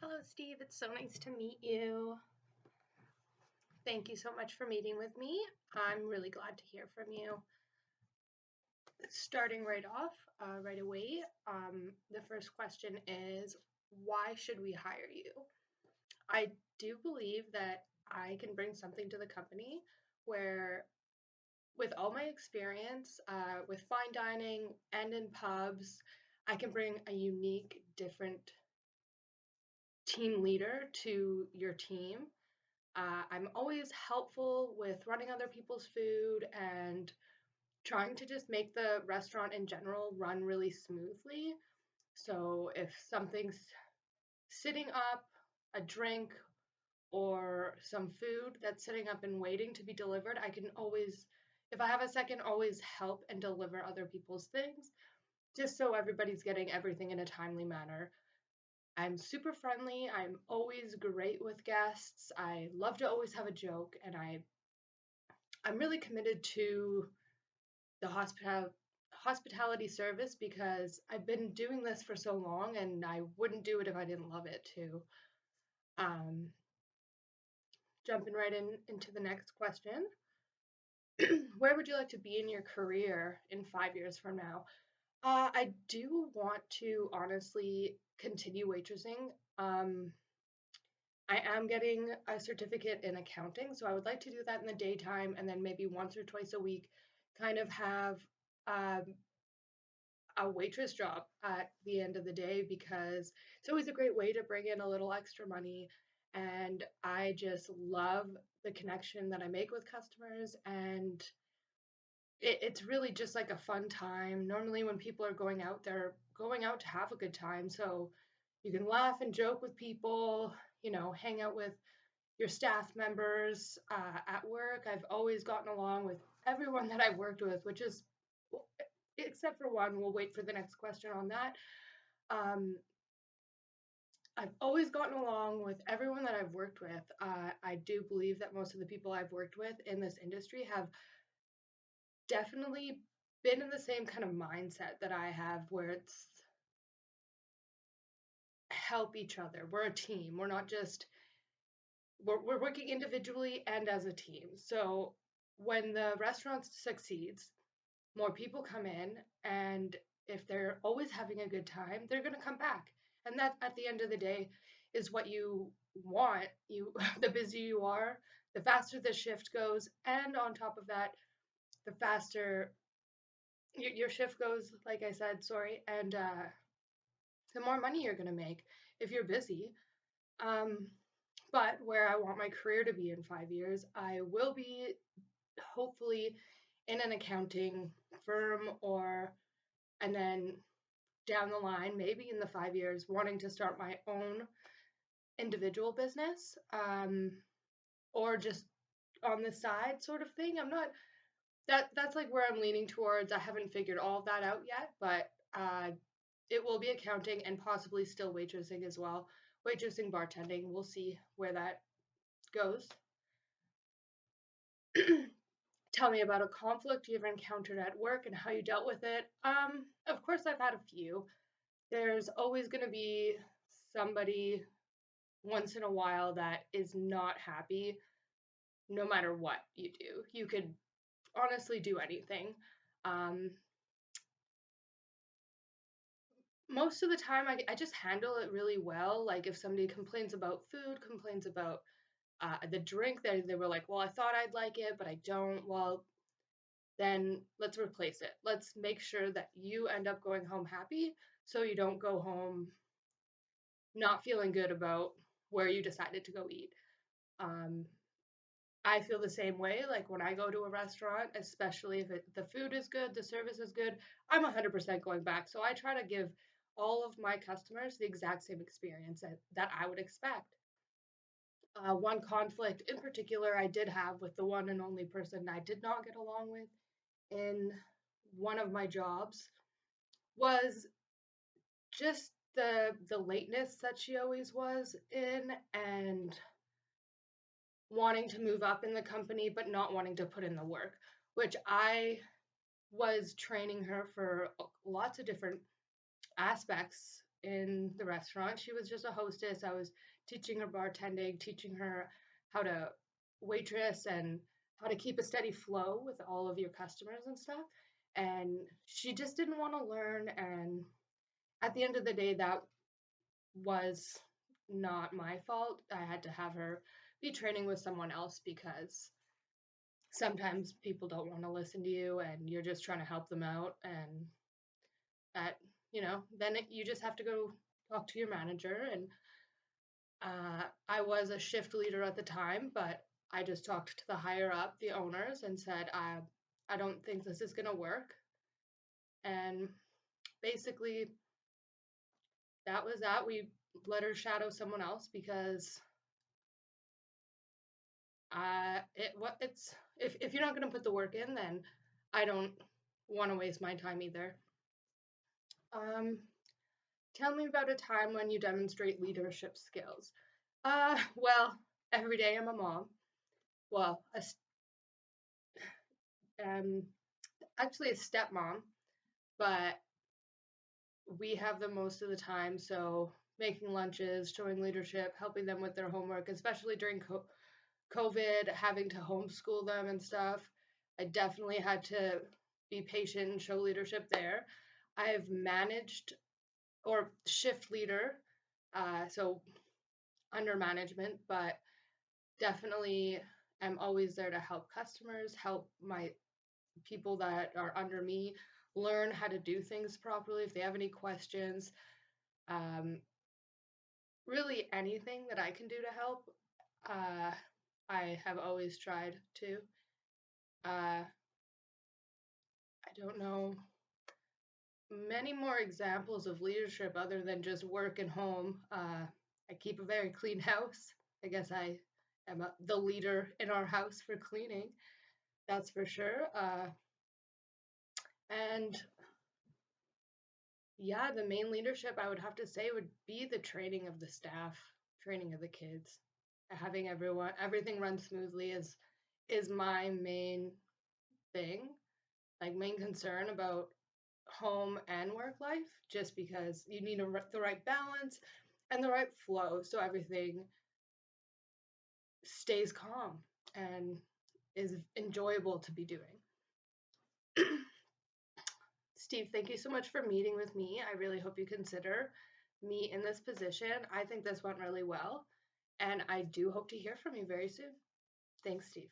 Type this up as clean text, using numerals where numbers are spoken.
Hello, Steve. It's so nice to meet you. Thank you so much for meeting with me. I'm really glad to hear from you. Starting right off, right away, the first question is why should we hire you? I do believe that I can bring something to the company where, with all my experience with fine dining and in pubs, I can bring a unique, different team leader to your team. I'm always helpful with running other people's food and trying to just make the restaurant in general run really smoothly. So if something's sitting up, a drink or some food that's sitting up and waiting to be delivered, I can always, if I have a second, always help and deliver other people's things just so everybody's getting everything in a timely manner. I'm super friendly. I'm always great with guests. I love to always have a joke, and I'm really committed to the hospitality service because I've been doing this for so long, and I wouldn't do it if I didn't love it too. Um, Jumping right into the next question. Where would you like to be in your career in 5 years from now? I do want to honestly continue waitressing. I am getting a certificate in accounting, so I would like to do that in the daytime and then maybe once or twice a week kind of have um, a waitress job at the end of the day because it's always a great way to bring in a little extra money. And I just love the connection that I make with customers, and it's really just like a fun time. Normally, when people are going out, they're going out to have a good time. So you can laugh and joke with people, hang out with your staff members at work. I've always gotten along with everyone that I've worked with, which is, except for one, we'll wait for the next question on that. Um, I've always gotten along with everyone that I've worked with. I do believe that most of the people I've worked with in this industry have definitely been in the same kind of mindset that I have, where it's help each other. We're a team. We're not just we're working individually and as a team. So when the restaurant succeeds, more people come in, and if they're always having a good time, they're going to come back. And that at the end of the day is what you want. You the busier you are, the faster the shift goes, and on top of that, the faster your shift goes, like I said, sorry, and the more money you're going to make if you're busy. Um, but where I want my career to be in 5 years, I will be hopefully in an accounting firm, or and then down the line, maybe in the 5 years, wanting to start my own individual business, or just on the side sort of thing. I'm not that's like where I'm leaning towards. I haven't figured all of that out yet, but it will be accounting and possibly still waitressing as well. Waitressing, bartending, we'll see where that goes. Tell me about a conflict you ever encountered at work and how you dealt with it. Of course, I've had a few. There's always going to be somebody once in a while that is not happy no matter what you do. You could honestly do anything. Um, Most of the time, I just handle it really well. Like if somebody complains about food, complains about the drink, they were like, well, I thought I'd like it, but I don't. Well, then let's replace it. Let's make sure that you end up going home happy so you don't go home not feeling good about where you decided to go eat. Um, I feel the same way. Like when I go to a restaurant, especially if the food is good, the service is good, I'm 100% going back. So I try to give all of my customers the exact same experience that I would expect. One conflict in particular I did have with the one and only person I did not get along with in one of my jobs was just the lateness that she always was in, and wanting to move up in the company but not wanting to put in the work, which I was training her for lots of different aspects in the restaurant. She was just a hostess. I was teaching her bartending, teaching her how to waitress and how to keep a steady flow with all of your customers and stuff. And she just didn't want to learn. And at the end of the day, that was not my fault. I had to have her be training with someone else because sometimes people don't want to listen to you and you're just trying to help them out. And that, then you just have to go talk to your manager. And I was a shift leader at the time, but I just talked to the higher up, the owners, and said, I don't think this is going to work. And basically, that was that. We let her shadow someone else because it's if you're not going to put the work in, then I don't want to waste my time either. Um, Tell me about a time when you demonstrate leadership skills. Well, every day I'm a mom. Well, um, actually a stepmom, but we have them most of the time. So making lunches, showing leadership, helping them with their homework, especially during COVID, having to homeschool them and stuff. I definitely had to be patient and show leadership there. I've managed or shift leader, so under management, but definitely am always there to help customers, help my people that are under me learn how to do things properly if they have any questions. Um, Really anything that I can do to help, uh, I have always tried to. I don't know many more examples of leadership other than just work and home. I keep a very clean house. I guess I am the leader in our house for cleaning, that's for sure. And yeah, the main leadership I would have to say would be the training of the staff, training of the kids, having everything run smoothly is my main thing, like main concern about home and work life, just because you need the right balance and the right flow so everything stays calm and is enjoyable to be doing. Steve, thank you so much for meeting with me. I really hope you consider me in this position. I think this went really well, and I do hope to hear from you very soon. Thanks, Steve.